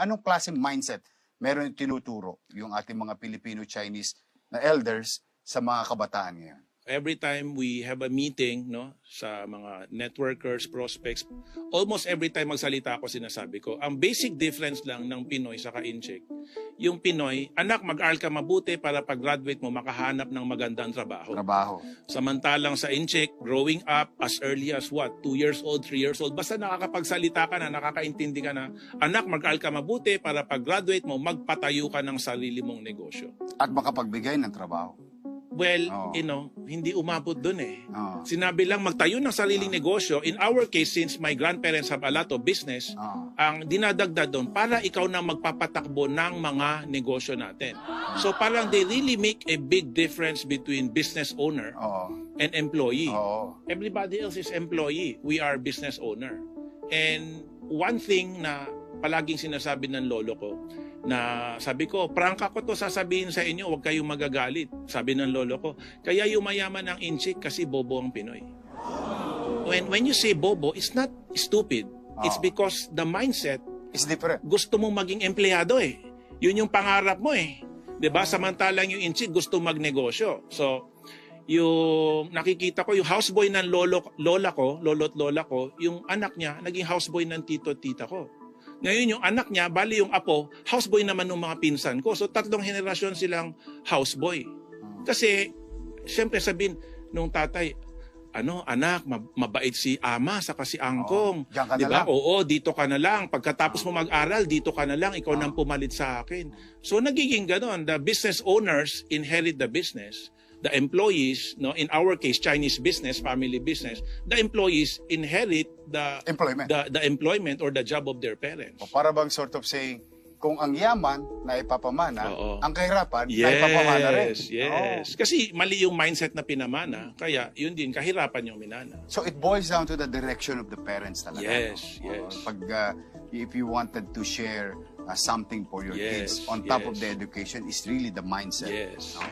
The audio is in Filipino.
anong klaseng mindset meron tinuturo yung ating mga Filipino-Chinese na elders sa mga kabataan ngayon? Every time we have a meeting, no, sa mga networkers, prospects, almost every time magsalita ako, sinasabi ko, ang basic difference lang ng Pinoy sa ka-incheck, yung Pinoy, anak, mag-aral ka mabuti para pag-graduate mo, makahanap ng magandang trabaho. Samantalang sa incheck, growing up as early as what? 2 years old, 3 years old, basta nakakapagsalita ka na, nakakaintindi ka na, anak, mag-aral ka mabuti para pag-graduate mo, magpatayo ka ng sarili mong negosyo. At makapagbigay ng trabaho. Well, hindi umabot dun eh. Sinabi lang magtayo ng sariling negosyo. In our case, since my grandparents have a lot of business, ang dinadagdag doon para ikaw na magpapatakbo ng mga negosyo natin. So parang they really make a big difference between business owner and employee. Everybody else is employee. We are business owner. And one thing na palaging sinasabi ng lolo ko, na sabi ko, prangka ko to sasabihin sa inyo, huwag kayong magagalit. Sabi ng lolo ko, kaya yumayaman ang inchik kasi bobo ang Pinoy. When you say bobo, it's not stupid. It's because the mindset is different. Gusto mong maging empleyado eh. Yun yung pangarap mo eh. 'Di ba? Samantalang yung inchik gusto magnegosyo. So, yung nakikita ko, yung houseboy ng lolo't lola ko, yung anak niya, naging houseboy ng tito at tita ko. Ngayon yung anak niya, bali yung apo, houseboy naman ng mga pinsan ko. So 3 henerasyon silang houseboy. Kasi, siyempre sabihin, nung tatay, anak, mabait si ama, saka si angkong. Diba? Oo, dito ka na lang. Pagkatapos mo mag-aral, dito ka na lang. Ikaw nang pumalit sa akin. So nagiging ganon. The business owners inherit the business. The employees, no, in our case, Chinese business, family business, the employees inherit the employment or the job of their parents. O para bang sort of saying, kung ang yaman na ipapamana, ang kahirapan na ipapamana rin. Yes. Kasi mali yung mindset na pinamana, kaya yun din, kahirapan yung minana. So it boils down to the direction of the parents talaga. Yes. If you wanted to share something for your kids, on top of the education, is really the mindset. Yes. No?